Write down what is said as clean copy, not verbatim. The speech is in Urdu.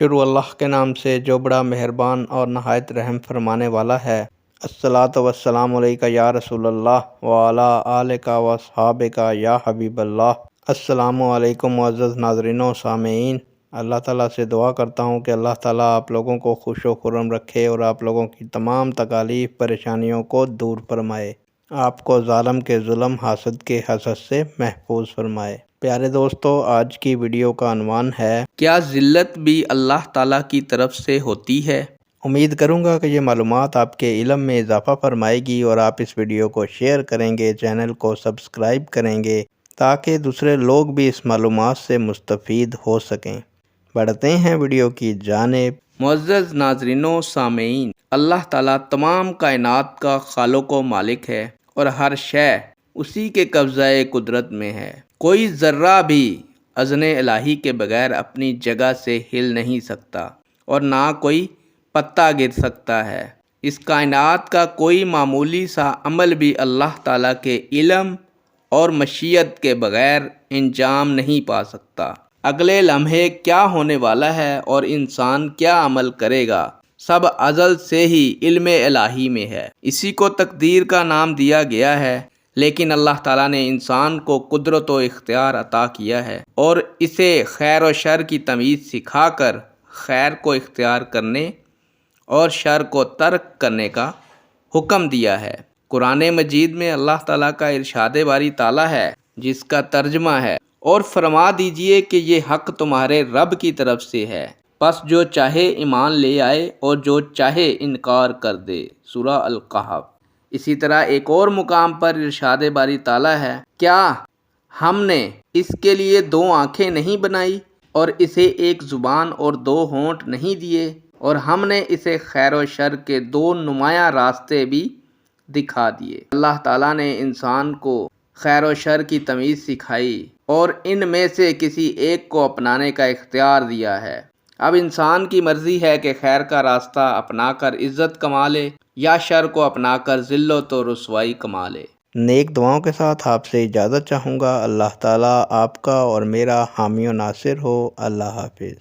شروع اللہ کے نام سے جو بڑا مہربان اور نہایت رحم فرمانے والا ہے۔ الصلاۃ والسلام علیکہ یا رسول اللہ وعلی آلک واصحابک یا حبیب اللہ۔ السلام علیکم معزز ناظرین و سامعین، اللہ تعالیٰ سے دعا کرتا ہوں کہ اللہ تعالیٰ آپ لوگوں کو خوش و خرم رکھے اور آپ لوگوں کی تمام تکالیف پریشانیوں کو دور فرمائے، آپ کو ظالم کے ظلم، حاسد کے حسد سے محفوظ فرمائے۔ پیارے دوستو، آج کی ویڈیو کا عنوان ہے، کیا ذلت بھی اللہ تعالیٰ کی طرف سے ہوتی ہے؟ امید کروں گا کہ یہ معلومات آپ کے علم میں اضافہ فرمائے گی اور آپ اس ویڈیو کو شیئر کریں گے، چینل کو سبسکرائب کریں گے تاکہ دوسرے لوگ بھی اس معلومات سے مستفید ہو سکیں۔ بڑھتے ہیں ویڈیو کی جانب۔ معزز ناظرین و سامعین، اللہ تعالیٰ تمام کائنات کا خالق و مالک ہے اور ہر شے اسی کے قبضہ قدرت میں ہے۔ کوئی ذرہ بھی اذن الہی کے بغیر اپنی جگہ سے ہل نہیں سکتا اور نہ کوئی پتا گر سکتا ہے۔ اس کائنات کا کوئی معمولی سا عمل بھی اللہ تعالیٰ کے علم اور مشیت کے بغیر انجام نہیں پا سکتا۔ اگلے لمحے کیا ہونے والا ہے اور انسان کیا عمل کرے گا، سب ازل سے ہی علم الہی میں ہے۔ اسی کو تقدیر کا نام دیا گیا ہے، لیکن اللہ تعالیٰ نے انسان کو قدرت و اختیار عطا کیا ہے اور اسے خیر و شر کی تمیز سکھا کر خیر کو اختیار کرنے اور شر کو ترک کرنے کا حکم دیا ہے۔ قرآن مجید میں اللہ تعالیٰ کا ارشاد باری تعالیٰ ہے، جس کا ترجمہ ہے، اور فرما دیجئے کہ یہ حق تمہارے رب کی طرف سے ہے، پس جو چاہے ایمان لے آئے اور جو چاہے انکار کر دے۔ سورہ القحف۔ اسی طرح ایک اور مقام پر ارشاد باری تعالیٰ ہے، کیا ہم نے اس کے لیے دو آنکھیں نہیں بنائی اور اسے ایک زبان اور دو ہونٹ نہیں دیے، اور ہم نے اسے خیر و شر کے دو نمایاں راستے بھی دکھا دیے۔ اللہ تعالیٰ نے انسان کو خیر و شر کی تمیز سکھائی اور ان میں سے کسی ایک کو اپنانے کا اختیار دیا ہے۔ اب انسان کی مرضی ہے کہ خیر کا راستہ اپنا کر عزت کما لے یا شر کو اپنا کر ذلت و رسوائی کما لے۔ نیک دعاؤں کے ساتھ آپ سے اجازت چاہوں گا۔ اللہ تعالیٰ آپ کا اور میرا حامی و ناصر ہو۔ اللہ حافظ۔